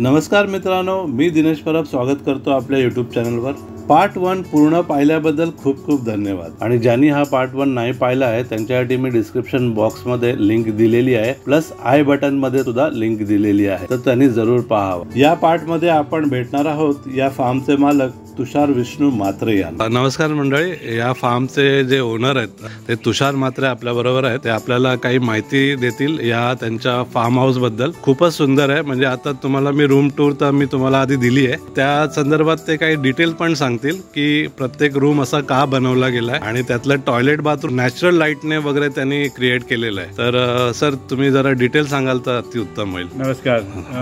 नमस्कार मित्रांनो, मी दिनेश परब स्वागत करतो आपल्या यूट्यूब चॅनलवर। पार्ट 1 पूर्ण पाहिल्याबद्दल खूप खूप धन्यवाद। आणि ज्यांनी हा पार्ट 1 नाही पाहिला आहे त्यांच्यासाठी मी डिस्क्रिप्शन बॉक्समध्ये लिंक दिलेली आहे, प्लस आय बटन मध्ये सुद्धा लिंक दिलेली आहे, तर त्यांनी जरूर पाहावं। या पार्ट मध्ये आपण भेटणार आहोत या फार्मचे मालक तुषार विष्णू म्हात्रे यांना। नमस्कार मंडळी, या फार्मचे जे ओनर आहेत ते तुषार म्हात्रे आपल्या बरोबर आहेत। ते आपल्याला काही माहिती देतील या त्यांच्या फार्म हाऊस बद्दल। खूपच सुंदर आहे, म्हणजे आता तुम्हाला मी रूम टूर तर मी तुम्हाला आधी दिली आहे, त्या संदर्भात ते काही डिटेल पण सांगतील की प्रत्येक रूम असा का बनवला गेलाय आणि त्यातलं टॉयलेट बाथरूम नॅचरल लाईटने वगैरे त्यांनी क्रिएट केलेलं आहे। तर सर तुम्ही जरा डिटेल सांगाल तर अति उत्तम होईल। नमस्कार,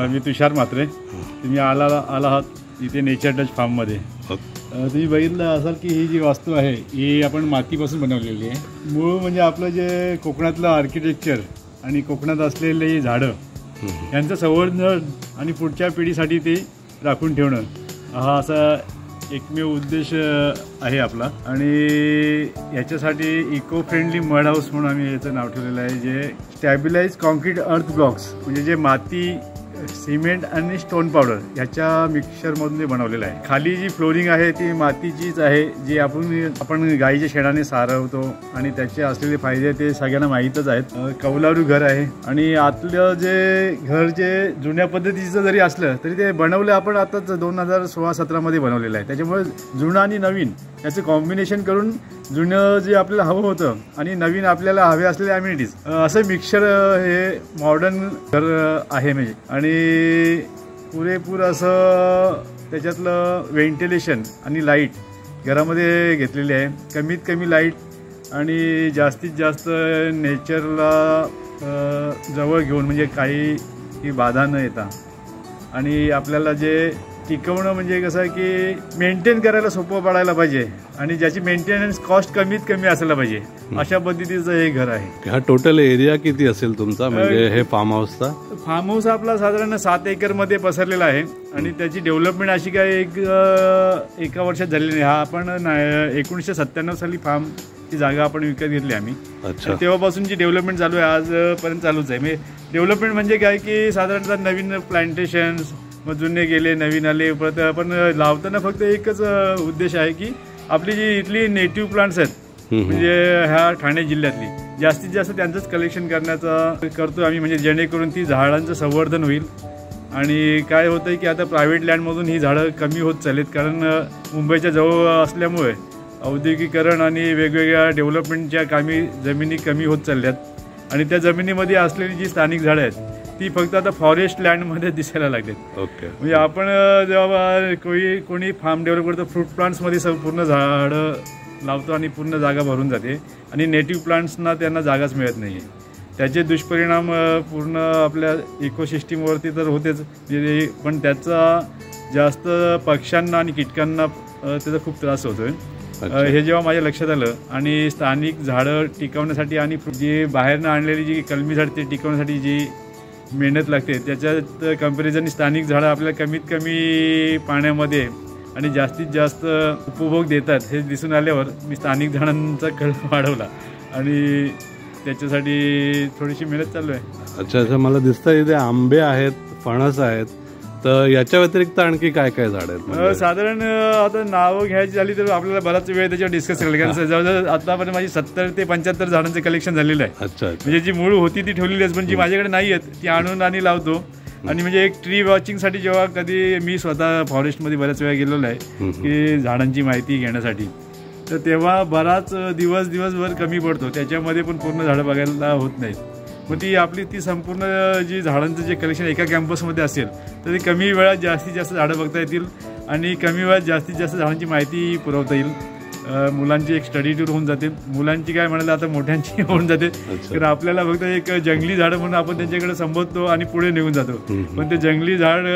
मी तुषार म्हात्रे। तुम्ही आला आहात इथे नेचर टच फार्म मध्ये। तुम्ही बघितलं असाल की ही जी वास्तू आहे ही आपण मातीपासून बनवलेली आहे। मूळ म्हणजे आपलं जे कोकणातलं आर्किटेक्चर आणि कोकणात असलेले झाडं यांचं संवर्धन आणि पुढच्या पिढीसाठी ते राखून ठेवणं हा असा एकमेव उद्देश आहे आपला। आणि याच्यासाठी इको फ्रेंडली मड हाऊस म्हणून आम्ही याचं नाव ठेवलेलं आहे, जे स्टॅबिलाइज कॉन्क्रीट अर्थ ब्लॉक्स म्हणजे जे माती, सिमेंट आणि स्टोन पावडर याच्या मिक्सचरमधून बनवलेलं आहे। खाली जी फ्लोरिंग आहे ती मातीचीच आहे, जी आपण गाईच्या शेणाने सारवतो आणि त्याचे असलेले फायदे ते सगळ्यांना माहीतच आहेत। कौलारू घर आहे आणि आतलं जे घर जे जुन्या पद्धतीचं जरी असलं तरी ते बनवलं आपण आताच 2016-17 मध्ये बनवलेलं आहे। त्याच्यामुळे जुनं आणि नवीन याचं कॉम्बिनेशन करून जुनं जे आपल्याला हवं होतं आणि नवीन आपल्याला हवे असलेले अम्युनिटीज असं मिक्सचर हे मॉडर्न घर आहे म्हणजे। आणि पुरेपूर असं त्याच्यातलं व्हेंटिलेशन आणि लाईट घरामध्ये घेतलेली आहे। कमीत कमी लाईट आणि जास्तीत जास्त नेचरला जवळ घेऊन, म्हणजे काही बाधा न येता आणि आपल्याला जे टिकवणं म्हणजे कसं आहे की मेंटेन करायला सोपं पडायला पाहिजे आणि ज्याची मेंटेनन्स कॉस्ट कमीत कमी असायला पाहिजे, अशा पद्धतीचं हे घर आहे। हा टोटल एरिया किती असेल तुमचा, म्हणजे हे फार्म हाऊसचा? फार्म हाऊस आपला साधारण 7 एकरमध्ये पसरलेला आहे आणि त्याची डेव्हलपमेंट अशी काय एका वर्षात झालेली नाही। हा आपण 1997 साली फार्मची जागा आपण विकत घेतली आम्ही। तेव्हापासूनची डेव्हलपमेंट चालू आहे, आजपर्यंत चालूच आहे। डेव्हलपमेंट म्हणजे काय की साधारणतः नवीन प्लांटेशन्स, मग जुने गेले नवीन आले, परत आपण लावताना फक्त एकच उद्देश आहे की आपली जी इथली नेटिव्ह प्लांट्स आहेत म्हणजे ह्या ठाणे जिल्ह्यातली जास्तीत जास्त त्यांचंच कलेक्शन करण्याचा करतो आम्ही, म्हणजे जेणेकरून ती झाडांचं संवर्धन होईल। आणि काय होतं की आता प्रायव्हेट लँडमधून ही झाडं कमी होत चाललीत, कारण मुंबईच्या जवळ असल्यामुळे औद्योगिकीकरण आणि वेगवेगळ्या डेव्हलपमेंटच्या कामी जमिनी कमी होत चालल्यात आणि त्या जमिनीमध्ये असलेली जी स्थानिक झाडं आहेत ती फक्त आता फॉरेस्ट लँडमध्ये दिसायला लागलेत। म्हणजे आपण जेव्हा कोणी फार्म डेव्हलप करतो फ्रूट प्लांट्समध्ये पूर्ण झाडं लावतो आणि पूर्ण जागा भरून जाते आणि नेटिव्ह प्लांट्सना त्यांना जागाच मिळत नाही आहे। त्याचे दुष्परिणाम पूर्ण आपल्या इकोसिस्टीमवरती तर होतेच, पण त्याचा जास्त पक्ष्यांना आणि कीटकांना त्याचा खूप त्रास होतोय। हे जेव्हा माझ्या लक्षात आलं आणि स्थानिक झाडं टिकवण्यासाठी आणि जी बाहेरनं आणलेली जी कलमी झाड ते टिकवण्यासाठी जी मेहनत लागते त्याच्यात कंपॅरिझन स्थानिक झाडं आपल्याला कमीत कमी पाण्यामध्ये आणि जास्तीत जास्त उपभोग देतात हे दिसून आल्यावर मी स्थानिक झाडांचा कल वाढवला आणि त्याच्यासाठी थोडीशी मेहनत चालू आहे। अच्छा, मला दिसतं इथे आंबे आहेत, फणस आहेत, तर याच्या व्यतिरिक्त आणखी काय काय झाड आहेत? साधारण आता नावं घ्यायची झाली तर आपल्याला बराच वेळ त्याच्यावर डिस्कस करायला, कारण जवळजवळ आतापर्यंत माझी 70 ते 75 झाडांचं कलेक्शन झालेलं आहे। अच्छा, म्हणजे जी मूळ होती ती ठेवलेली आहे, पण जी माझ्याकडे नाही आहेत ती आणून आणि लावतो। आणि म्हणजे एक ट्री वॉचिंगसाठी जेव्हा कधी मी स्वतः फॉरेस्टमध्ये बऱ्याच वेळा गेलेलो आहे की झाडांची माहिती घेण्यासाठी, तर तेव्हा बराच दिवसभर कमी पडतो, त्याच्यामध्ये पण पूर्ण झाडं बघायला होत नाहीत। मग ती संपूर्ण जी झाडांचं जे कलेक्शन एका कॅम्पसमध्ये असेल तर ती कमी वेळात जास्तीत जास्त झाडं बघता येतील आणि कमी वेळात जास्तीत जास्त झाडांची माहिती पुरवता येईल। मुलांची एक स्टडी टूर होऊन जाते, मुलांची काय म्हणायला आता मोठ्यांची होऊन जाते, कारण आपल्याला फक्त एक जंगली झाडं म्हणून आपण त्यांच्याकडे संबोधतो आणि पुढे निघून जातो, पण ते जंगली झाड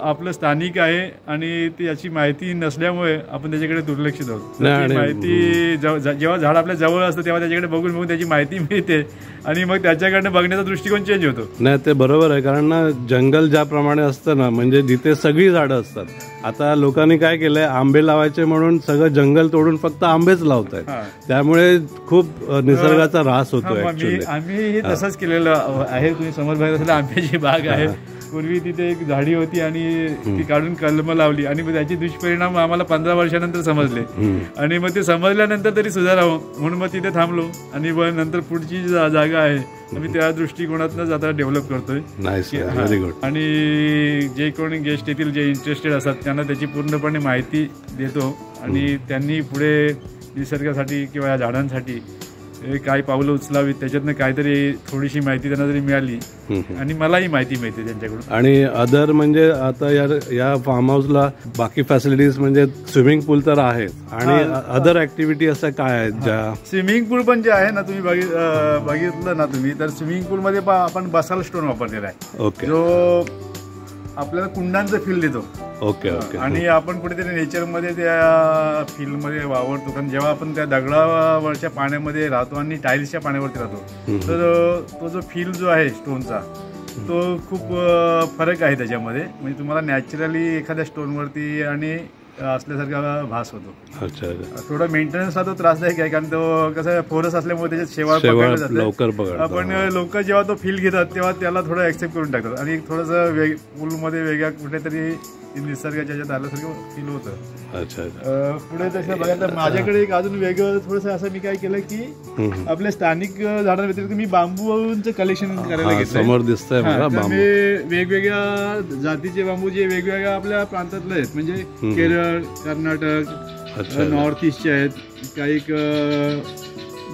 आपलं स्थानिक आहे आणि ती याची माहिती नसल्यामुळे आपण त्याच्याकडे दुर्लक्षित आहोत। माहिती जेव्हा झाड आपल्या जवळ असतं तेव्हा त्याच्याकडे बघून त्याची माहिती मिळते आणि मग त्याच्याकडनं बघण्याचा दृष्टिकोन चेंज होतो। नाही, ते बरोबर आहे, कारण ना जंगल ज्याप्रमाणे असतं ना, म्हणजे जिथे सगळी झाडं असतात, आता लोकांनी काय केलंय, आंबे लावायचे म्हणून सगळं जंगल तोडून फक्त आंबेच लावत आहेत, त्यामुळे खूप निसर्गाचा ऱ्हास होतोय। आम्ही तसंच केलेलं आहे, तुम्ही समोर बघत असलेला आंब्याची बाग आहे पूर्वी तिथे एक झाडी होती आणि ती काढून कलम लावली आणि मग त्याचे दुष्परिणाम आम्हाला 15 वर्षानंतर समजले आणि मग ते समजल्यानंतर तरी सुधारावं म्हणून मग तिथे थांबलो आणि मग नंतर पुढची जागा आहे आम्ही त्या दृष्टिकोनातूनच आता डेव्हलप करतोय. Very good. आणि जे कोणी गेस्ट येतील जे इंटरेस्टेड असतात त्यांना त्याची पूर्णपणे माहिती देतो आणि त्यांनी पुढे निसर्गासाठी किंवा या झाडांसाठी काही पावलं उचलावीत, त्याच्यातनं काहीतरी थोडीशी माहिती त्यांना जरी मिळाली आणि मलाही माहिती मिळते त्यांच्याकडून. आणि अदर म्हणजे आता या फार्म हाऊसला बाकी फॅसिलिटीज म्हणजे स्विमिंग पूल तर आहे आणि अदर ऍक्टिव्हिटी असं काय आहेत ज्या? स्विमिंग पूल पण जे आहे ना तुम्ही बघितलं ना तुम्ही तर स्विमिंग पूल मध्ये आपण बसाल स्टोन वापरलेला आहे. ओके. जो आपल्याला कुंडांचं फील देतो. Okay okay. आणि आपण कुठेतरी नेचरमध्ये त्या फील्डमध्ये वावरतो कारण जेव्हा आपण त्या दगडावरच्या पाण्यामध्ये राहतो आणि टाईल्सच्या पाण्यावरती राहतो तर तो जो फील जो आहे स्टोनचा तो खूप फरक आहे त्याच्यामध्ये. म्हणजे तुम्हाला नॅचरली एखाद्या स्टोनवरती आणि असल्यासारखा भास होतो. अच्छा. थोडा मेंटेनन्सला तो त्रासदायक आहे कारण तो कसं फोरस असल्यामुळे त्याच्यात शेवाळ लवकर पण लोक जेव्हा तो फील घेतात तेव्हा त्याला थोडं ऍक्सेप्ट करून टाकतात आणि थोडंसं पूलमध्ये वेगळ्या कुठेतरी निसर्गाच्या ह्याच्यात आल्यासारखं फील होतं. अच्छा. पुढे तसं बघायला तर एक अजून वेगळं थोडंसं असं मी काय केलं की आपल्या स्थानिक झाडांव्यतिरिक्त मी बांबूचं कलेक्शन करायला घेतलं. समोर दिसतंय मला बांबू. वेगवेगळ्या जातीचे बांबू जे वेगवेगळ्या आपल्या प्रांतातले आहेत म्हणजे केरळ, कर्नाटक, नॉर्थ ईस्टचे आहेत, काही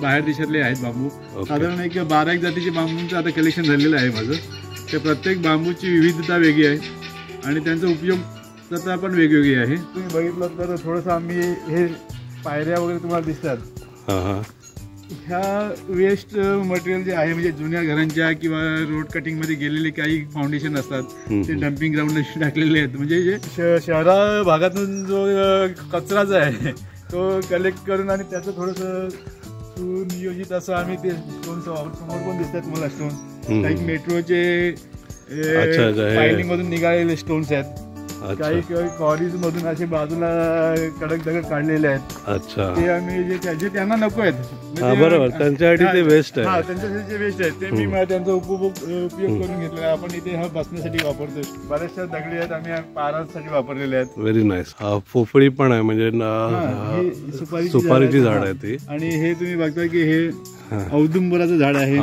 बाहेर देशातले आहेत बांबू. साधारण एक 12 जातीचे बांबूंचं आता कलेक्शन झालेलं आहे माझं. त्या प्रत्येक बांबूची विविधता वेगळी आहे आणि त्यांचा उपयोगता पण वेगवेगळी आहे. तुम्ही बघितलं तर थोडंसं आम्ही हे पायऱ्या वगैरे तुम्हाला दिसतात ह्या वेस्ट मटेरियल जे आहे म्हणजे जुन्या घरांच्या किंवा रोड कटिंग मध्ये गेलेले काही फाउंडेशन असतात ते डम्पिंग ग्राउंडला टाकलेले आहेत. म्हणजे जे शहरा भागातून जो कचरा जो आहे तो कलेक्ट करून आणि त्याचं थोडंसं सुनियोजित असं आम्ही ते स्टोन समोर पण दिसतात मला स्टोन. काही मेट्रोचे पायलिंग मधून निघालेले स्टोन्स आहेत. काही कॉलेज मधून असे बाजूला कडक दगड काढलेले आहेत. अच्छा. ते आम्ही जे त्यांना नको आहेत बरोबर त्यांच्यासाठी ते वेस्ट आहे. त्यांच्यासाठी जे वेस्ट आहेत ते मी त्यांचा उपयोग करून घेतलेला. आपण इथे हा बसण्यासाठी वापरतो. बऱ्याचशा दगडी आहेत आम्ही पारांसाठी वापरलेले आहेत. Very nice. पोफळी पण आहे म्हणजे सुपारीची झाड आहे ती. आणि हे तुम्ही बघता की हे औदुंबराचं झाड आहे.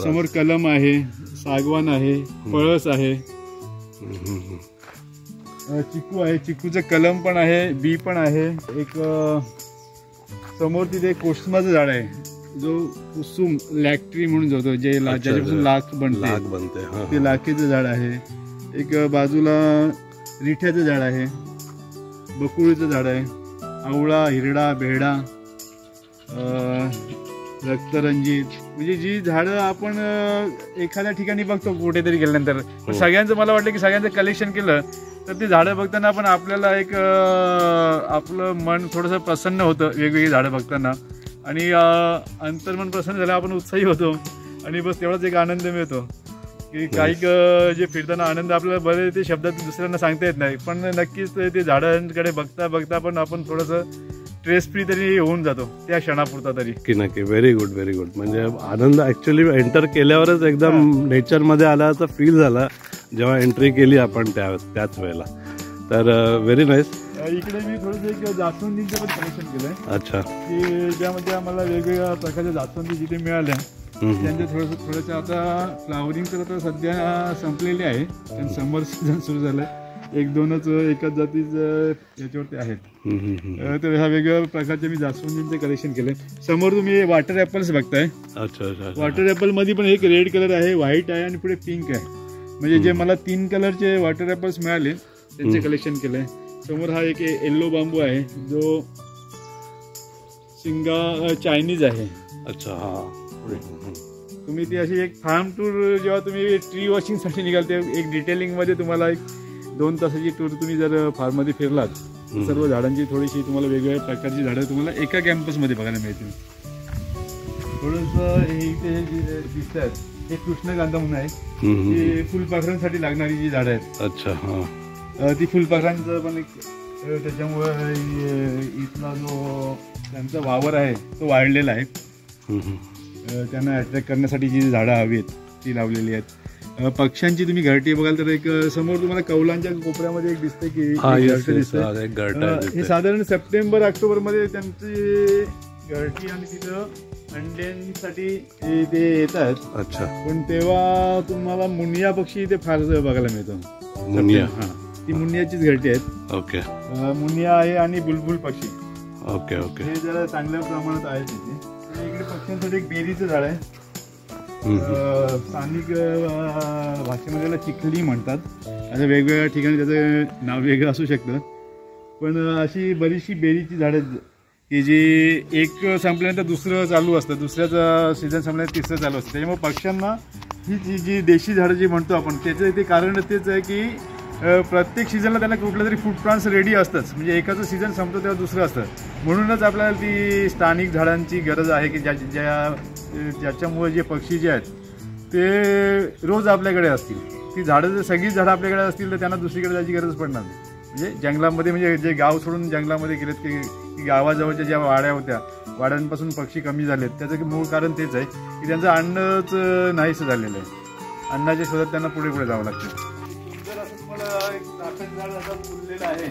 समोर कलम आहे, सागवान आहे, पळस आहे, चिकू आहे, चिकूचं कलम पण आहे, बी पण आहे. एक समोर तिथे कोस्माचं झाड आहे जो कुसुम लॅक्ट्री म्हणून जातो जे ज्याच्यापासून लाख बनते ते लाखेचं झाड आहे. एक बाजूला रिठ्याचं झाड आहे, बकुळीचं झाड आहे, आवळा, हिरडा, बेहडा, रक्तरंजित. म्हणजे जी झाडं आपण एखाद्या ठिकाणी बघतो कुठेतरी गेल्यानंतर पण सगळ्यांचं मला वाटलं की सगळ्यांचं कलेक्शन केलं तर ते झाडं बघताना पण आपल्याला एक आपलं मन थोडंसं प्रसन्न होतं वेगवेगळी झाडं बघताना आणि अंतर्मन प्रसन्न झालं आपण उत्साही होतो आणि बस तेवढाच एक आनंद मिळतो की काही जे फिरताना आनंद आपल्याला बरे ते शब्दात दुसऱ्यांना सांगता येत नाही पण नक्कीच ते झाडांकडे बघता बघता पण आपण थोडंसं स्ट्रेस फ्री तरी होऊन जातो त्या क्षणापुरता तरी. की नक्की. Very good very good. म्हणजे आनंद ऍक्च्युली एंटर केल्यावरच एकदम नेचर मध्ये आल्याचा फील झाला जेव्हा एंट्री केली आपण त्याच वेळेला. तर व्हेरी नाईस. इकडे मी थोडंसं एक जास्वंदीचं पण कलेक्शन केलंय. अच्छा. की ज्यामध्ये आम्हाला वेगवेगळ्या प्रकारच्या जास्वंदी जिथे मिळाल्या त्यांचे थोडंसं आता फ्लावरिंग तर आता सध्या संपलेले आहे कारण समर सीझन सुरू झालंय. 1-2च एकाच जातीचं याच्यावरती आहेत. तर ह्या वेगवेगळ्या प्रकारचे मी जास्वंदींचे कलेक्शन केले. समोर तुम्ही वॉटर ॲपल्स बघताय. अच्छा. वॉटर ॲपल मध्ये पण एक रेड कलर आहे, व्हाईट आहे आणि पुढे पिंक आहे. म्हणजे जे मला 3 कलरचे वॉटर ॲपल्स मिळाले त्यांचे कलेक्शन केलंय. समोर हा एक येल्लो बांबू आहे जो चायनीज आहे. अच्छा. तुम्ही ती अशी एक फार्म टूर जेव्हा तुम्ही ट्री वॉशिंगसाठी निघाल एक डिटेलिंग मध्ये तुम्हाला एक 2 तासाची टूर तुम्ही जर फार्ममध्ये फिरलात सर्व झाडांची थोडीशी तुम्हाला वेगवेगळ्या प्रकारची झाडं तुम्हाला एका कॅम्पसमध्ये बघायला मिळतील. थोडंसं हे दिसत आहेत हे कृष्णकांता म्हणून आहे ती फुलपाखरांसाठी लागणारी जी झाडं आहेत. अच्छा. ती फुलपाखरांचं पण एक त्याच्यामुळे इथला जो त्यांचा वावर आहे तो वाढलेला आहे. त्यांना अट्रॅक्ट करण्यासाठी जी झाडं हवी आहेत ती लावलेली आहेत. पक्ष्यांची तुम्ही घरटी बघाल तर एक समोर तुम्हाला कौलांच्या कोपऱ्यामध्ये एक दिसते की घरटी दिसते. हे साधारण सप्टेंबर ऑक्टोबर मध्ये त्यांची घरटी आणि तिथं अंड्यांसाठी ते येतात. अच्छा. पण तेव्हा तुम्हाला मुनिया पक्षी इथे फार बघायला मिळतो. मुनिया, ती मुनियाचीच घरटी आहेत. ओके. मुनिया आहे आणि बुलबुल पक्षी. Okay okay. हे जरा चांगल्या प्रमाणात आहे तिथे. इकडे पक्ष्यांसाठी एक बेरीचं झाड आहे. स्थानिक भाषेमध्ये त्याला चिखली म्हणतात. असं वेगवेगळ्या ठिकाणी त्याचं नाव वेगळं असू शकतं. पण अशी बरीचशी बेरीची झाडं आहेत की जी एक संपल्यानंतर दुसरं चालू असतं, दुसऱ्याचं सीझन संपल्यानंतर तिसरं चालू असतं. त्याच्यामुळे पक्ष्यांना ही जी देशी झाडं जी म्हणतो आपण त्याचं ते कारण तेच आहे की प्रत्येक सीझनला त्यांना कुठलं तरी फूड प्लांट्स रेडी असतंच. म्हणजे एकाचं सीझन संपतो तेव्हा दुसरं असतं. म्हणूनच आपल्याला ती स्थानिक झाडांची गरज आहे की ज्याच्यामुळे जे पक्षी जे आहेत ते रोज आपल्याकडे असतील. ती झाडं जर सगळीच झाडं आपल्याकडे असतील तर त्यांना दुसरीकडे जायची गरज पडणार नाही. म्हणजे जंगलामध्ये म्हणजे जे गाव सोडून जंगलामध्ये गेलेत की गावाजवळच्या ज्या वाड्या होत्या, वाड्यांपासून पक्षी कमी झालेत, त्याचं मूळ कारण तेच आहे की त्यांचं अन्नच नाहीसं झालेलं आहे. अन्नाच्या शोधात त्यांना पुढे पुढे जावं लागतं. एक चाफ्याचं झाड असं फुललेलं आहे.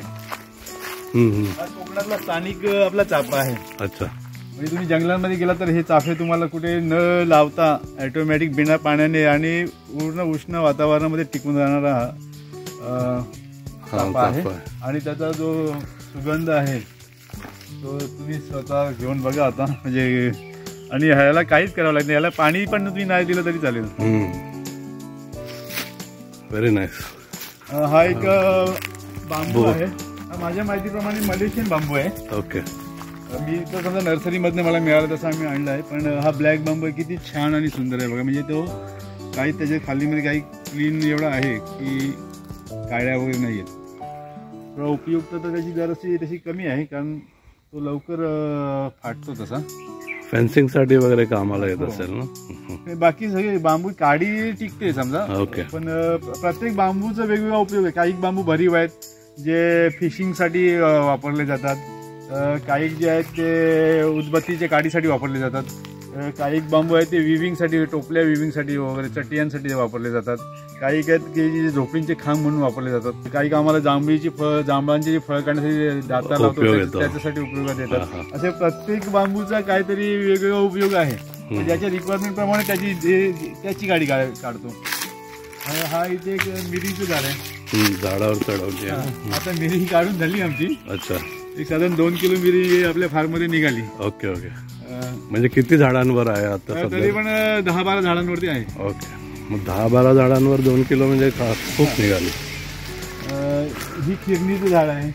हा कोकणातला स्थानिक आपला चाफा आहे. अच्छा. म्हणजे तुम्ही जंगलांमध्ये गेला तर हे चाफे तुम्हाला कुठे न लावता ऑटोमॅटिक बिना पाण्याने आणि पूर्ण उष्ण वातावरणामध्ये टिकून राहणारा चाफा आहे. आणि त्याचा जो सुगंध आहे तो तुम्ही स्वतः घेऊन बघा आता. म्हणजे आणि ह्याला काहीच करावं लागत नाही. याला पाणी पण तुम्ही नाही दिलं तरी चालेल. Very nice. हा एक बांबू आहे. हा माझ्या माहितीप्रमाणे मलेशियन बांबू आहे. ओके. मी तर समजा नर्सरीमधनं मला मिळालं तसं आम्ही आणला आहे. पण हा ब्लॅक बांबू किती छान आणि सुंदर आहे बघा. म्हणजे तो काही त्याच्या खालीमध्ये काही क्लीन एवढा आहे की काळ्या वगैरे नाही आहेत. थोडा उपयुक्तता त्याची जराशी तशी कमी आहे कारण तो लवकर फाटतो तसा. फेन्सिंग साठी वगैरे कामाला येत असेल ना. बाकी सगळे बांबू काडी टिकते समजा. ओके. पण प्रत्येक बांबूचा वेगवेगळा उपयोग आहे. काही बांबू भरीव आहेत जे फिशिंगसाठी वापरले जातात. काही जे आहेत ते उदबत्तीच्या काडीसाठी वापरले जातात. काही बांबू आहेत ते विविंगसाठी, टोपल्या विविंगसाठी वगैरे चटियांसाठी वापरले जातात. काही आहेत की जे झोपडींचे खांब म्हणून वापरले जातात. काही आम्हाला जांभळांची फळं काढण्यासाठी दाता लावतो त्याच्यासाठी उपयोगात येतात. असे प्रत्येक बांबूचा काहीतरी वेगवेगळा उपयोग आहे. ज्याच्या रिक्वायरमेंट प्रमाणे त्याची गाडी काढतो. हा इथे एक मिरीचं झाड आहे. झाडावर चढवली. आता मिरी काढून झाली आमची. अच्छा. एक साधारण 2 किलो मिरी आपल्या फार्म मध्ये निघाली. Okay okay. म्हणजे किती झाडांवर आहे आता? तरी पण 10-12 झाडांवरती आहे. ओके. मग 10-12 झाडांवर 2 किलो म्हणजे खूप निघाली. ही किरणीचं झाड आहे.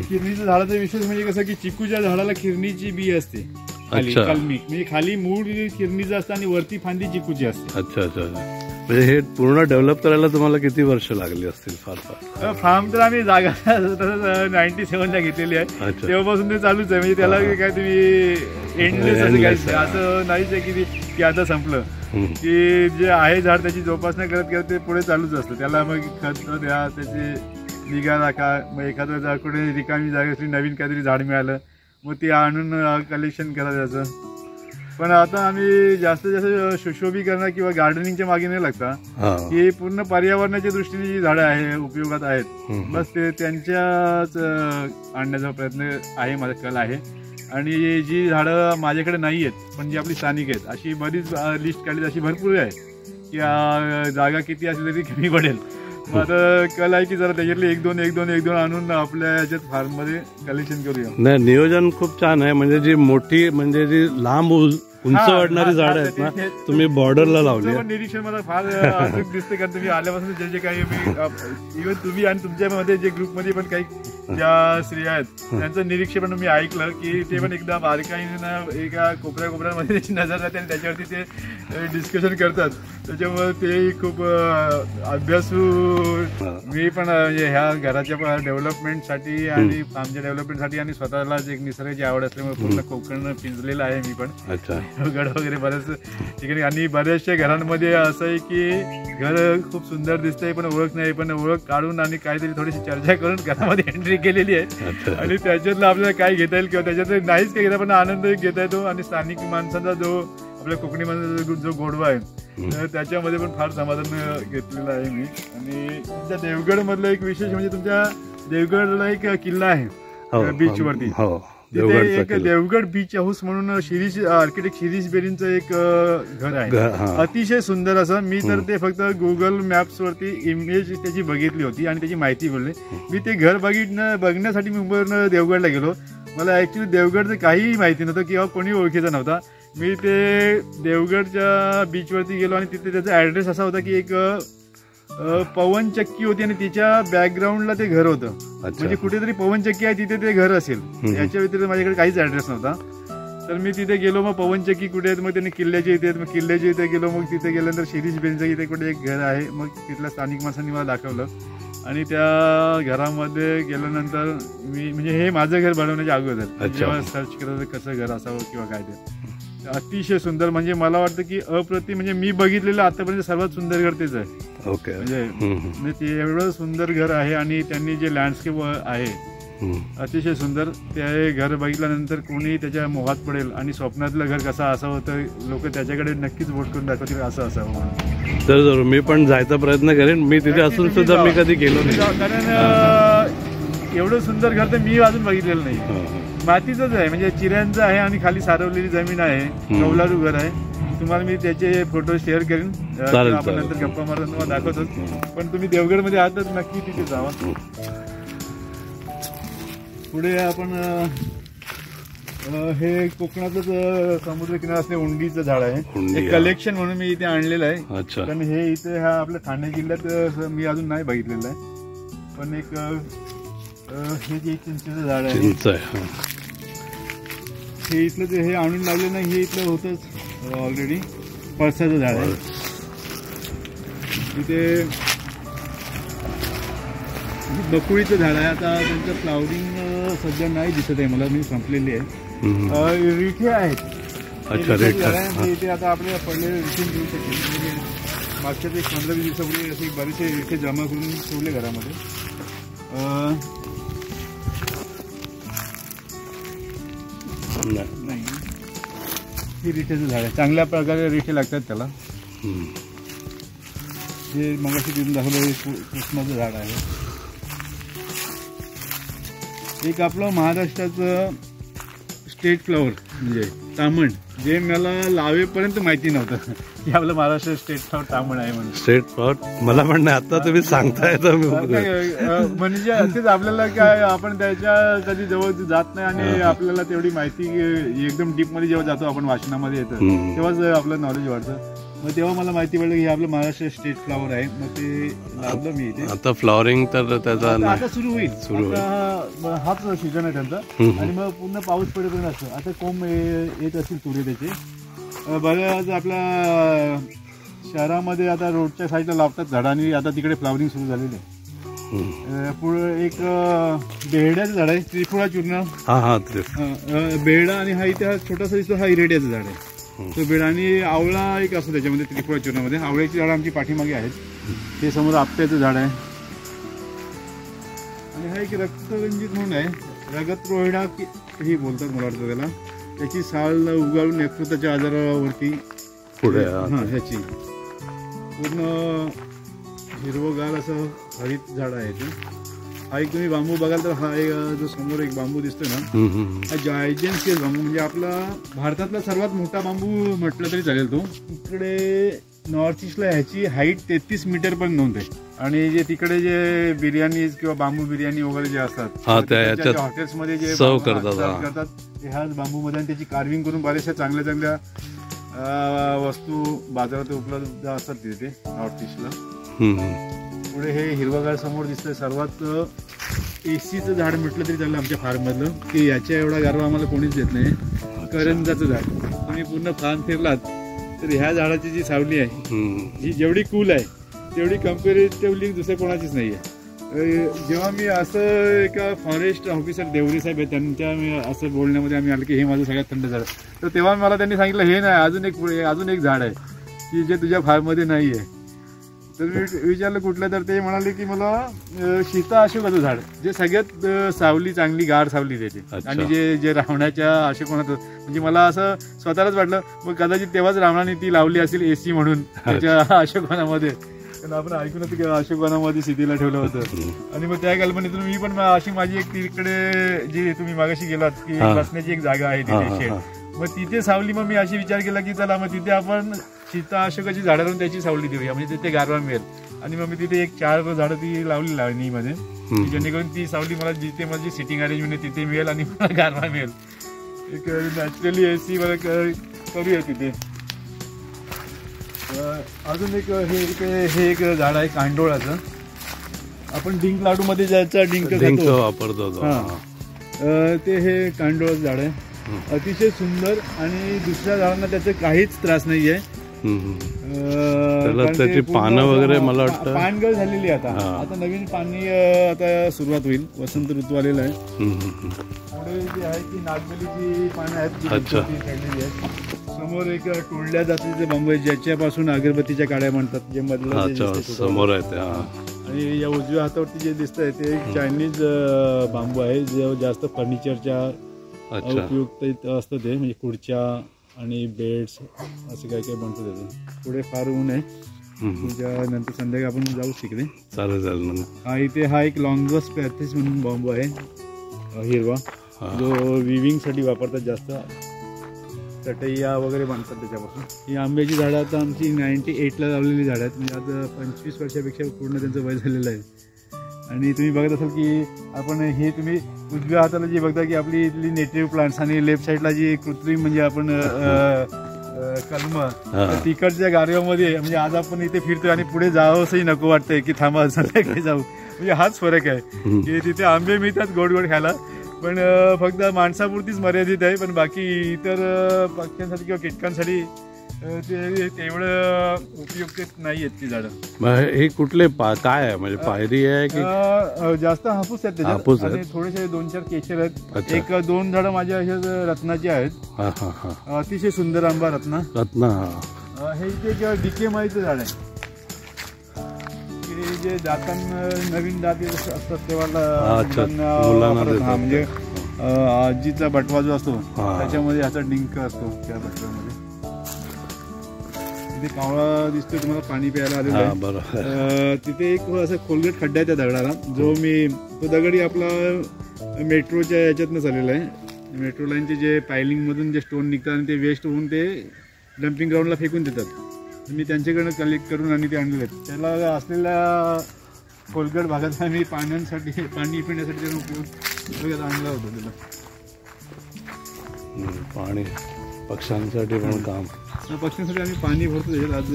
किरणीचं झाडाचा विशेष म्हणजे कसं की चिकूच्या झाडाला किरणीची बी असते. कलमी म्हणजे खाली मूळ किरणीचं असतं आणि वरती फांदी चिकूची असते. अच्छा अच्छा. म्हणजे हे पूर्ण डेव्हलप करायला तुम्हाला किती वर्ष लागली असतील? फार फार्म तर आम्ही जागा 97ला घेतलेली आहे. तेव्हापासून ते चालूच आहे. म्हणजे त्याला काय तुम्ही एंडलेस असं नाहीच आहे की आता संपलं. की जे आहे झाड त्याची जोपासना करत करत ते पुढे चालूच असतं. त्याला मग खत द्या, त्याची निगा राखा. मग एखादं कुठे रिकामी जागा असली, नवीन काहीतरी झाड मिळालं मग ते आणून कलेक्शन करा त्याचं. पण आता आम्ही जास्तीत जास्त सुशोभीकरण किंवा गार्डनिंगच्या मागे नाही लागता. की पूर्ण पर्यावरणाच्या दृष्टीने जी झाडं आहे उपयोगात आहेत बस ते त्यांच्याच आणण्याचा प्रयत्न आहे. माझा कल आहे. आणि जी झाडं माझ्याकडे नाही आहेत पण जी आपली स्थानिक आहेत अशी बरीच लिस्ट काढली. अशी भरपूर आहे की जागा किती असली तरी कमी पडेल. आता कल आहे की जरा त्याच्यातले एक दोन आणून आपल्या याच्यात फार्म मध्ये कलेक्शन करूया. नाही, नियोजन खूप छान आहे. म्हणजे जी मोठी म्हणजे जी लांब उंच वाढणारी झाड आहेत ना तुम्ही बॉर्डरला लावली. निरीक्षण मला फार अचूक दिसते कारण तुम्ही आल्यापासून जे काही इव्हन तुम्ही आणि तुमच्यामध्ये जे ग्रुपमध्ये पण काही ज्या स्त्रिया आहेत त्यांचं निरीक्षण पण मी ऐकलं की ते पण एकदा बारकाईनं एका कोपऱ्यामध्ये त्याची नजर राहते आणि त्याच्यावरती ते डिस्कशन करतात. त्याच्यामुळे ते खूप अभ्यासू. मी पण ह्या घराच्या डेव्हलपमेंटसाठी आणि फार्मच्या डेव्हलपमेंटसाठी आणि स्वतःलाच एक निसर्गाची आवड असल्यामुळे पूर्ण कोकण पिंजलेलं आहे मी पण. अच्छा. गड वगैरे बऱ्याच ठिकाणी. आणि बऱ्याचशा घरांमध्ये असं आहे की घर खूप सुंदर दिसतंय पण ओळख नाही. पण ओळख काढून आणि काहीतरी थोडीशी चर्चा करून घरामध्ये एंट्री केलेली आहे. आणि त्याच्यातलं आपल्याला काय घेता येईल किंवा त्याच्यात नाहीच काय घेता पण आनंद घेता येतो. आणि स्थानिक माणसांचा जो आपल्या कोकणी माणसाचा जो गोडवा आहे तर त्याच्यामध्ये पण फार समाधान घेतलेलं आहे मी. आणि तुमच्या देवगड मधलं एक विशेष म्हणजे तुमच्या देवगडला एक किल्ला आहे बीच वरती. तिथे एक देवगड बीच हाऊस म्हणून शिरीष आर्किटेक्ट शिरीष बेरींचं एक घर आहे, अतिशय सुंदर असं. मी तर ते फक्त गुगल मॅप्स वरती इमेज त्याची बघितली होती आणि त्याची माहिती बोलली. मी ते घर बघण्यासाठी मुंबईवरून देवगडला गेलो. मला ऍक्च्युली देवगडचं काहीही माहिती नव्हतं किंवा कोणी ओळखीचा नव्हता. मी ते देवगडच्या बीच वरती गेलो आणि तिथे त्याचा ऍड्रेस असा होता की एक पवनचक्की होती आणि तिच्या बॅकग्राऊंडला ते घर होतं. म्हणजे कुठेतरी पवनचक्की आहे तिथे ते घर असेल. याच्या व्यतिरिक्त माझ्याकडे काहीच ऍड्रेस नव्हता. तर मी तिथे गेलो. मग पवनचक्की कुठे आहेत, मग त्यांनी किल्ल्याच्या इथे, मग किल्ल्याच्या इथे गेलो. मग तिथे गेल्यानंतर शिरीष बेनचं इथे कुठे एक घर आहे. मग तिथल्या स्थानिक माणसांनी मला दाखवलं आणि त्या घरामध्ये गेल्यानंतर मी म्हणजे हे माझं घर बनवण्याच्या अगोदर जेव्हा सर्च करत होतं कसं घर असावं किंवा काय ते अतिशय सुंदर. म्हणजे मला वाटतं की अप्रतिम, म्हणजे मी बघितलेलं आतापर्यंत सर्वात सुंदर घर तेच आहे. ओके. म्हणजे ते एवढं सुंदर घर आहे आणि त्यांनी जे लँडस्केप आहे अतिशय सुंदर. ते घर बघितल्यानंतर कोणी त्याच्या मोहात पडेल आणि स्वप्नातलं घर कसं असावं तर लोक त्याच्याकडे नक्कीच वोट करून दाखवतील असं असावं म्हणून. तर जरूर मी पण जायचा प्रयत्न करेन. मी तिथे असून सुद्धा मी कधी गेलो नाही, कारण एवढं सुंदर घर तर मी अजून बघितलेलं नाही. मातीचंच आहे, म्हणजे चिऱ्यांचं आहे आणि खाली सारवलेली जमीन आहे, कौलारू घर आहे. तुम्हाला मी त्याचे फोटो शेअर करेन, आपण नंतर गप्पा मारून तुम्हाला दाखवतो. पण तुम्ही देवगडमध्ये आहात तर नक्की तिथे जावा. पुढे आपण हे कोकणातच समुद्र किनारा असले उंडीचं झाड आहे. एक कलेक्शन म्हणून मी इथे आणलेलं आहे. कारण हे इथे हा आपल्या ठाणे जिल्ह्यात मी अजून नाही बघितलेलं आहे. पण एक हे जे चिंचेचं झाड आहे हे इथलं जे हे आणून लावलं नाही, हे इथलं होतंच ऑलरेडी. पळसाचं झाड आहे. इथे बकुळीचं झाड आहे. आता त्यांचं फ्लावरिंग सध्या नाही दिसत आहे मला, मी संपलेली आहे. रिठे आहेत. इथे आता आपल्या पडलेले रिठे घेऊ शकते. मागच्या एक 15-20 दिवसापूर्वी असे बरेचसे रिठे जमा करून ठेवले घरामध्ये. नाही, हे रिठेचं झाड आहे. चांगल्या प्रकारे रिठे लागतात त्याला. हे मगाशी तिथून दाखवलं कृष्णाचं झाड आहे. एक आपलं महाराष्ट्राचं स्टेट फ्लॉवर म्हणजे तामण, जे मला लावेपर्यंत माहिती नव्हतं की आपलं महाराष्ट्र स्टेट फ्लॉवर तामण आहे म्हणून. स्टेट फ्लॉवर मला पण नाही, आता तुम्ही सांगताय तर म्हणजे तेच आपल्याला काय, आपण त्याच्या कधी जवळ जात नाही आणि आपल्याला तेवढी माहिती एकदम डीप मध्ये जेव्हा जातो आपण वाचनामध्ये येतं तेव्हाच आपलं नॉलेज वाढतं. मग तेव्हा मला माहिती पडलं की हे आपलं महाराष्ट्र स्टेट फ्लॉवर आहे. मग ते लावलं मी इथे. आता फ्लॉवरिंग तर त्याचा आता सुरू होईल. हाच सीझन आहे त्यांचा आणि मग पूर्ण पाऊस पडेपर्यंत असतं. आता कोंब येत असतील तुरे त्याचे. बऱ्याच आपल्या शहरामध्ये आता रोडच्या साईडला लावतात झाडं आणि आता तिकडे फ्लॉवरिंग सुरू झालेली आहे. पुढे एक बेहड्याचं झाड आहे, त्रिफळा चूर्ण. बेहडा आणि हा इथे हा छोटासा दिसतो, हा इरेडियाचं झाड आहे. तो बेड आणि आवळा एक असतो त्याच्यामध्ये त्रिफळा चूर्णामध्ये. आवळ्याची झाडं आमची पाठीमागे आहेत. ते समोर आपट्याचं झाड आहे आणि हा एक रक्तरंजित म्हणून आहे, रगत रोहिडा ही बोलतात मला वाटतं त्याला. त्याची साल उगाळून यकृताच्या आजारावरती पुढे ह्याची पूर्ण हिरवगार असं हरित झाड आहे ते. हा एक तुम्ही बांबू बघाल तर हा एक जो समोर एक बांबू दिसतोय ना, हा जायजेंट बांबू म्हणजे आपला भारतातला सर्वात मोठा बांबू म्हटलं तरी चालेल तो. इकडे नॉर्थ ईस्टला ह्याची हाईट 33 मीटर पण नोंद आहे. आणि जे तिकडे जे बिर्याणी किंवा बांबू बिर्याणी वगैरे जे असतात हॉटेल्समध्ये जे सर्व करतात ते ह्याच बांबूमध्ये, आणि त्याची कार्विंग करून बऱ्याचशा चांगल्या चांगल्या वस्तू बाजारात उपलब्ध असतात तिथे नॉर्थ ईस्टला. पुढे हे हिरवगार समोर दिसतंय सर्वात एसीचं झाड म्हटलं तरी चाललं आमच्या फार्ममधलं, की याच्या एवढा गारवा आम्हाला कोणीच देत नाही. करंजाचं झाड. तुम्ही पूर्ण फार्म फिरलात तर ह्या झाडाची जी सावली आहे ही जेवढी कूल आहे तेवढी कम्पॅरेटिव्हली दुसऱ्या कोणाचीच नाही आहे. जेव्हा मी असं एका फॉरेस्ट ऑफिसर देवरी साहेब आहे त्यांच्या असं बोलण्यामध्ये आम्ही आलो की हे माझं सगळ्यात थंड झाड, तर तेव्हा मला त्यांनी सांगितलं हे नाही, अजून एक झाड आहे की जे तुझ्या फार्ममध्ये नाही आहे. तर मी विचारलं कुठलं, तर ते म्हणाले की मला सीता अशोकाचं झाड, जे सगळ्यात सावली चांगली गार सावली त्याची, आणि जे रावणाच्या अशोकात, म्हणजे मला असं स्वतःलाच वाटलं मग कदाचित तेव्हाच रावणाने ती लावली असेल एसी म्हणून त्याच्या अशोकवनामध्ये. कारण आपण ऐकून की अशोकवनामध्ये सीतेला ठेवलं होतं. आणि मग त्या कल्पनेतून मी पण अशी माझी एक तिकडे जी तुम्ही मागाशी गेलात की बसण्याची एक जागा आहे तिथे शेड, मग तिथे सावली. मग मी अशी विचार केला की चला मग तिथे आपण सीता अशोकाची झाडं लावून त्याची सावली देऊया, म्हणजे तिथे गारवा मिळेल. आणि मग मी तिथे एक 4 झाडं ती लावली लावणीमध्ये, जेणेकरून ती सावली मला जिथे माझी सिटिंग अरेंजमेंट आहे तिथे मिळेल आणि मला गारवा मिळेल. एक नॅचरली एसी मला करूया तिथे. अजून एक हे एक झाड आहे कांडोळाचं. आपण डिंक लाडू मध्ये ज्याचा डिंक वापरतो ते हे कांडोळाचं झाड आहे, अतिशय सुंदर. आणि दुसऱ्या झाडांना त्याचं काहीच त्रास नाहीये. त्याची पानं वगैरे मला वाटतं पानगळ झालेली आता नवीन पाणी आता सुरुवात होईल, वसंत ऋतू आलेला आहे. पुढे जी आहे ती नागबेलीची पानं आहेत काढलेली आहेत. समोर एक टोळल्या जातीचे बांबू आहे ज्याच्यापासून अगरबत्तीच्या काड्या म्हणतात, जे मधलं समोर आहे. आणि या उजव्या हातावरती जे दिसत आहे ते एक चायनीज बांबू आहे, जे जास्त फर्निचरच्या उपयुक्त असतं ते, म्हणजे खुर्च्या आणि बेड्स असं काय काय बनतं त्याचं. पुढे फार ऊन आहे, त्याच्यानंतर संध्याकाळी आपण जाऊ तिकडे. चालेल. हा इथे हा एक लॉंगस पॅथिस म्हणून बांबू आहे हिरवा, जो विविंग साठी वापरतात, जास्त चटईया वगैरे बांधतात त्याच्यापासून. ही आंब्याची झाडं आता आमची 98ला लावलेली झाडं आहेत, म्हणजे आता 25 वर्षापेक्षा पूर्ण त्यांचं वय झालेलं आहे. आणि तुम्ही बघत असाल की आपण हे तुम्ही उजव्या हाताला जे बघता की आपली इथली नेटिव्ह प्लांट्स, आणि लेफ्ट साईडला जी कृत्रिम म्हणजे आपण कलम, तिकडच्या गारव्यामध्ये, म्हणजे आज आपण इथे फिरतोय आणि पुढे जावंसही नको वाटतंय की थांबा संध्याकाळी जाऊ. म्हणजे हाच फरक आहे की तिथे आंबे मिळतात गोड गोड खायला, पण फक्त माणसापुरतीच मर्यादित आहे. पण बाकी इतर पक्ष्यांसाठी किंवा कीटकांसाठी ते तेवढं उपयुक्त नाही आहेत ती झाडं. हे कुठले काय आहे, म्हणजे पायरी आहे की जास्त हापूस आहेत त्याच्यात, आणि थोडेसे 2-4 केशर आहेत. 1-2 झाडं माझ्या अशा रत्नाची आहेत, अतिशय सुंदर आंबा रत्ना. हे इथे डिके माईचं झाड आहे की जे नवीन दात असतात तेव्हा म्हणजे आजीचा बटवा जो असतो त्याच्यामध्ये ह्याचा डिंक असतो. त्या बटव्यामध्ये तिथे कावळा दिसतोय तुम्हाला पाणी प्यायला आलेलं आहे. तिथे एक असं खोलगट खड्डा आहे त्या दगडाला, जो तो दगडी आपला मेट्रोच्या याच्यातनं झालेला आहे. मेट्रो लाईनचे जे पायलिंग मधून जे स्टोन निघतात आणि ते वेस्ट होऊन ते डम्पिंग ग्राउंडला फेकून देतात. मी त्यांच्याकडनं कलेक्ट करून आणि ते आणलेले आहेत. त्याला असलेल्या खोलगट भागात आम्ही पाणी पिण्यासाठी त्याचा उपयोग आणला होता. त्याला पाणी पक्ष्यांसाठी पण काम, पक्ष्यांसाठी आम्ही पाणी भरतो. त्याच्यात आज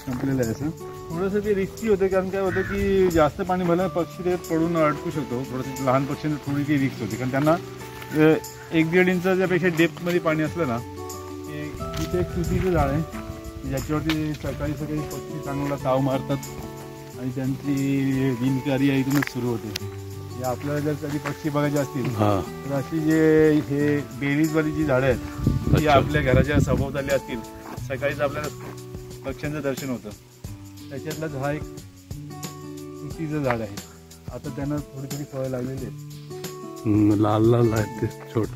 संपलेलं आहे. असं थोडंसं ते रिस्की होतं, कारण काय होतं की जास्त पाणी भरलं पक्षी ते पडून अडकू शकतो. थोडंसं लहान पक्ष्यांना थोडी ती रिस्क होती, कारण त्यांना 1-1.5 इंचाच्यापेक्षा डेप्थमध्ये पाणी असलं ना की तिथे एक तुतीचं झाड आहे, ज्याच्यावरती सकाळी पक्षी चांगला ताव मारतात आणि त्यांची दिनचर्या इथूनच सुरू होते. आपल्याला जर कधी पक्षी बघायचे असतील तर अशी जे हे बेरीजवाली जी झाडं आहेत ती आपल्या घराच्या सभोवताली असतील, सकाळीच आपल्याला पक्ष्यांचं दर्शन होतं. त्याच्यातलाच हा एक तुतीचं झाड आहे. आता त्यांना थोडी थोडी सवय लागलेली आहे. लाल लाल आहेत ते छोट.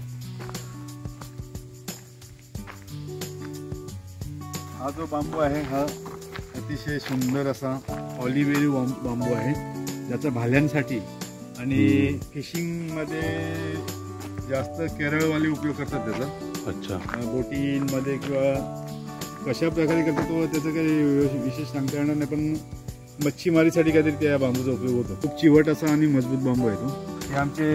हा जो बांबू आहे हा अतिशय सुंदर असा ऑलिव्हेरी बांबू आहे, ज्याचा भाल्यांसाठी आणि फिशिंग मध्ये जास्त केरळवाले उपयोग करतात त्याचा. बोटिंग मध्ये किंवा कशा प्रकारे करतात तो त्याचं काही विशेष सांगता येणार नाही, पण मच्छीमारीसाठी काहीतरी त्या बांबूचा उपयोग होतो. खूप चिवट असा आणि मजबूत बांबू आहे तो. हे आमचे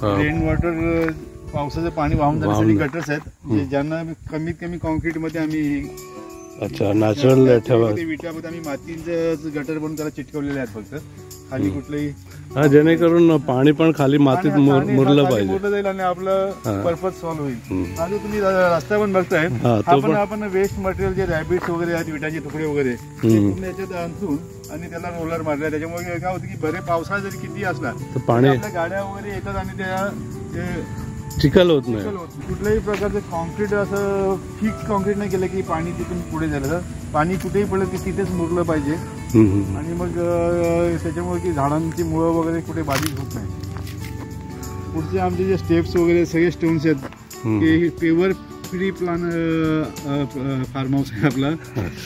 रेन वॉटर, पावसाचं पाणी वाहून जाण्यासाठी गटर्स आहेत, ज्यांना कमीत कमी कॉन्क्रीट मध्ये आम्ही नॅचरल विटामध्ये आम्ही मातीचं गटर बनवून त्याला चिटकवलेले आहेत. फक्त खाली कुठलंही जेणेकरून पाणी पण खाली मातीत मुरलं पाहिजे जाईल आणि आपलं पर्पज सॉल्व्ह होईल. आणि तुम्ही रस्ता पण बघताय, आपण वेस्ट मटेरियल जे रॅबिट्स वगैरे आहेत, विटाचे तुकडे वगैरे पूर्ण याच्यात अंथरून आणि त्याला रोलर मारलाय. त्याच्यामुळे काय होतं की बरे पावसाळा जरी किती असला तर पाणी आपल्या गाड्या वगैरे येतात आणि त्या चिखल होत नाही. कुठल्याही प्रकारचं कॉन्क्रीट असं फिक्स कॉन्क्रीट नाही केलं की पाणी तिथून पुढे झालं तर पाणी कुठेही पडलं की तिथेच मुरलं पाहिजे आणि मग त्याच्यामुळे की झाडांची मुळं वगैरे कुठे बाधित होत नाही. पुढचे आमचे जे स्टेप्स वगैरे सगळे स्टोन्स आहेत की पेवर फ्री प्लान फार्म हाऊस आहे आपला.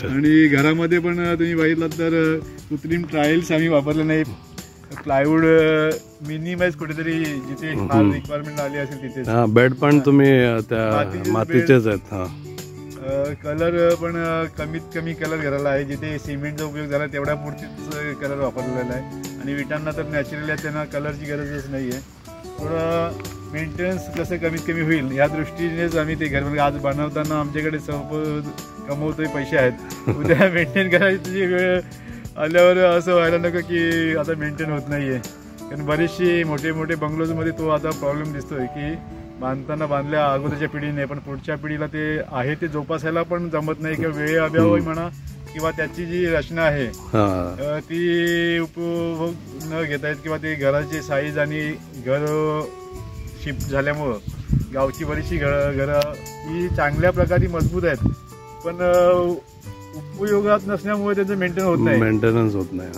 आणि घरामध्ये पण तुम्ही बघितलात तर कृत्रिम ट्रायल्स आम्ही वापरले नाही. प्लायवूड मिनिमाइज कुठेतरी जिथे रिक्वायरमेंट आली असेल तिथे. बेड पण तुम्ही त्या मातीचेच आहेत. कलर पण कमीत कमी कलर घराला आहे. जिथे सिमेंटचा उपयोग झाला तेवढ्या पुरतीच कलर वापरलेला आहे. आणि विटांना तर नॅचरली त्यांना कलरची गरजच नाही आहे. थोडं मेंटेनन्स कसं कमीत कमी होईल या दृष्टीनेच आम्ही ते घर, म्हणजे आज बनवताना आमच्याकडे कमवतोय पैसे आहेत, उद्या मेंटेन करायची वेळ आल्यावर असं व्हायला नको की आता मेंटेन होत नाही आहे. कारण बरेचसे मोठे मोठे बंगलोजमध्ये तो आता प्रॉब्लेम दिसतोय की बांधताना बांधल्या अगोदरच्या पिढीने पण पुढच्या पिढीला ते आहे ते जोपासायला पण जमत नाही किंवा वेळ अभाव म्हणा किंवा त्याची जी रचना आहे ती उपभोग न घेता येत किंवा ते घराची साईज आणि घर शिफ्ट झाल्यामुळं गावची बरीचशी घरं ही चांगल्या प्रकारे मजबूत आहेत पण उपयोगात नसल्यामुळे त्यांचं मेंटेनन्स होत नाही.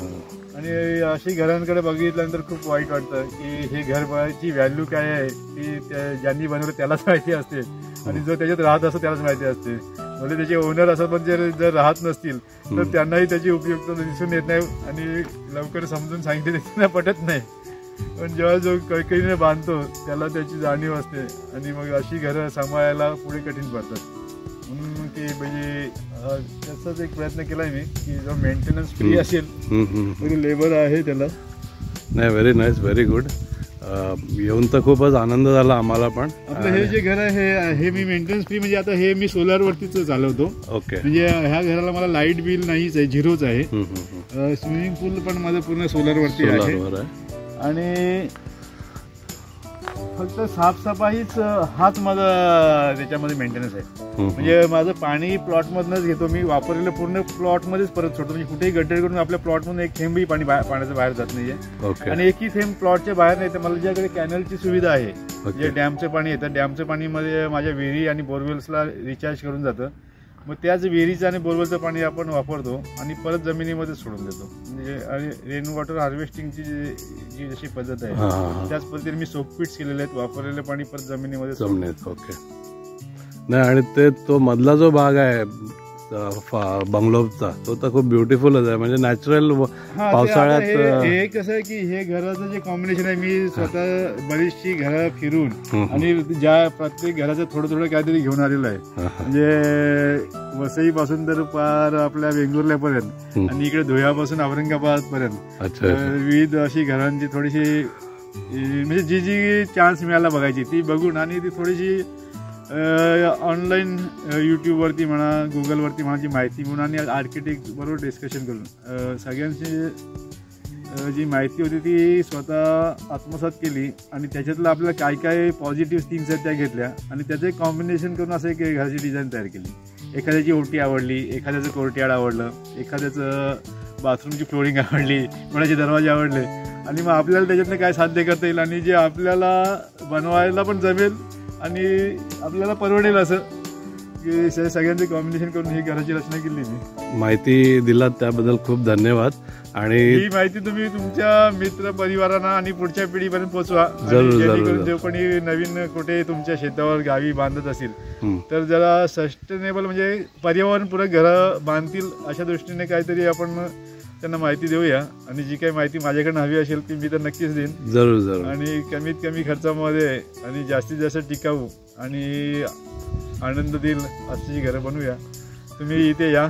आणि अशी घरांकडे बघितल्यानंतर खूप वाईट वाटतं की हे घराची व्हॅल्यू काय आहे ती ज्यांनी बनवलं त्यालाच माहिती असते आणि जो त्याच्यात राहत असतो त्यालाच माहिती असते. म्हणजे त्याचे ओनर असं पण जर राहत नसतील तर त्यांनाही त्याची उपयुक्तता दिसून येत नाही आणि लवकर समजून सांगितले त्यांना पटत नाही. पण जेव्हा जो कैकेने बांधतो त्याला त्याची जाणीव असते आणि मग अशी घरं सांभाळायला पुढे कठीण पडतात. म्हणून की म्हणजे त्याचाच एक प्रयत्न केलाय मी की जो मेंटेनन्स फ्री असेल म्हणजे लेबर आहे त्याला. नाही, व्हेरी नाईस, व्हेरी गुड. येऊन तर खूपच आनंद झाला आम्हाला पण. आपलं हे जे घर आहे हे मी मेंटेनन्स फ्री म्हणजे आता हे मी सोलारवरतीच चालवतो. ओके. म्हणजे ह्या घराला मला लाईट बिल नाहीच आहे, झिरोच आहे. स्विमिंग पूल पण माझं पूर्ण सोलारवरती आहे आणि फक्त साफसफाईच हाच माझा त्याच्यामध्ये मेंटेनन्स आहे. म्हणजे माझं पाणी प्लॉटमधनंच घेतो मी, वापरलेलं पूर्ण प्लॉटमध्येच परत सोडतो. म्हणजे कुठेही गड्डे करून आपल्या प्लॉटमधून एक थेंबही पाण्याचं बाहेर जात नाहीये आणि एकही थेंब प्लॉटच्या बाहेर नाही. तर मला ज्याकडे कॅनलची सुविधा आहे, जे डॅमचं पाणी येतं, डॅमचं पाणीमध्ये माझ्या विहिरी आणि बोरवेल्सला रिचार्ज करून जातं. मग त्याच विहिरीचं आणि बोरवेलचं पाणी आपण वापरतो आणि परत जमिनीमध्ये सोडून देतो. म्हणजे आणि रेन वॉटर हार्वेस्टिंगची जी जशी पद्धत आहे त्याच पद्धतीने मी सोपपीट्स केलेले आहेत. वापरलेलं पाणी परत जमिनीमध्ये सोडतो. ओके. नाही, आणि ते तो मधला जो भाग आहे बंगलोचा तो तर खूप ब्युटिफुलच आहे. म्हणजे नॅचरल पावसाळ्यात हे कसं आहे की हे घराचं जे कॉम्बिनेशन आहे, मी स्वतः बरीचशी घरं फिरून आणि ज्या प्रत्येक घराचं थोडं थोडं काहीतरी घेऊन आलेलं आहे. म्हणजे वसई पासून तर पार आपल्या वेंगुर्ल्यापर्यंत आणि इकडे धुळ्यापासून औरंगाबाद पर्यंत विविध अशी घरांची थोडीशी म्हणजे जी जी चान्स मिळाला बघायची ती बघून आणि ती थोडीशी ऑनलाईन यूट्यूबवरती म्हणा गुगलवरती म्हणा जी माहिती म्हणून आणि आर्किटेक्ट बरोबर डिस्कशन करून सगळ्यांची जी माहिती होती ती स्वतः आत्मसात केली आणि त्याच्यातलं आपल्याला काय काय पॉझिटिव्ह थिंग्स आहेत त्या घेतल्या आणि त्याचं एक कॉम्बिनेशन करून असं एक घराची डिझाईन तयार केली. एखाद्याची ओटी आवडली, एखाद्याचं कोर्टयार्ड आवडलं, एखाद्याचं बाथरूमची फ्लोरिंग आवडली, कोणाचे दरवाजे आवडले आणि मग आपल्याला त्याच्यातनं काय साध्य करता येईल आणि जे आपल्याला बनवायला पण जमेल आणि आपल्याला परवडेल असं की सगळ्यांचे कॉम्बिनेशन करून ही घराची रचना केली. मी माहिती दिलात त्याबद्दल खूप धन्यवाद. आणि ही माहिती तुम्ही तुमच्या मित्र परिवारांना आणि पुढच्या पिढीपर्यंत पोहोचवा. जेणेकरून जो कोणी नवीन कुठे तुमच्या शेतावर गावी बांधत असेल तर जरा सस्टेनेबल म्हणजे पर्यावरणपूरक घरं बांधतील अशा दृष्टीने काहीतरी आपण त्यांना माहिती देऊया. आणि जी काही माहिती माझ्याकडनं हवी असेल ती मी तर नक्कीच देईन. जरूर. आणि कमीत कमी खर्चामध्ये आणि जास्तीत जास्त टिकाऊ आणि आनंद देईल अशी घरं बनवूया. तुम्ही इथे या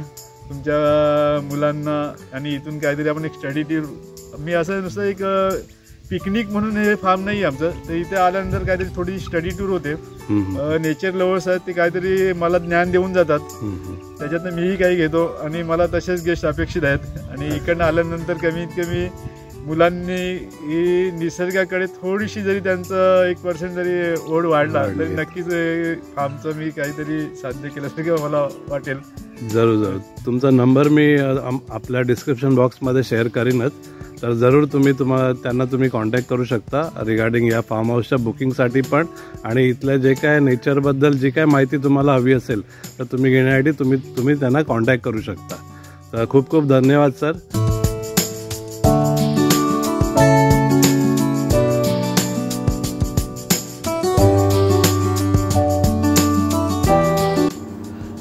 तुमच्या मुलांना आणि इथून काहीतरी आपण एक स्टडी टूर, मी असं नुसतं एक पिकनिक म्हणून हे फार्म नाही आमचं, तर इथे आल्यानंतर काहीतरी थोडी स्टडी टूर होते. नेचर लवर्स आहेत ते काहीतरी मला ज्ञान देऊन जातात, त्याच्यातनं मीही काही घेतो आणि मला तसेच गेस्ट अपेक्षित आहेत. आणि इकडनं आल्यानंतर कमीत कमी मुलांनी निसर्गाकडे थोडीशी जरी त्यांचं 1% जरी ओढ वाढला तरी नक्कीच फार्मचं मी काहीतरी साध्य केल्यासारखं मला वाटेल. जरूर. तुमचा नंबर मी आपल्या डिस्क्रिप्शन बॉक्समध्ये शेअर करीनच. तर जरूर त्यांना तुम्ही कॉन्टॅक्ट करू शकता रिगार्डिंग या फार्म हाऊसच्या बुकिंगसाठी पण, आणि इथल्या जे काय नेचरबद्दल जी काय माहिती तुम्हाला हवी असेल तर तुम्ही घेण्यासाठी तुम्ही त्यांना कॉन्टॅक्ट करू शकता. तर खूप खूप धन्यवाद सर.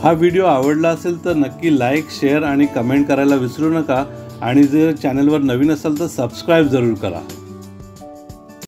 हा व्हिडिओ आवडला असेल तर नक्की लाईक, शेअर आणि कमेंट करायला विसरू नका. आणि जर चॅनलवर नवीन असाल तर सबस्क्राईब जरूर करा.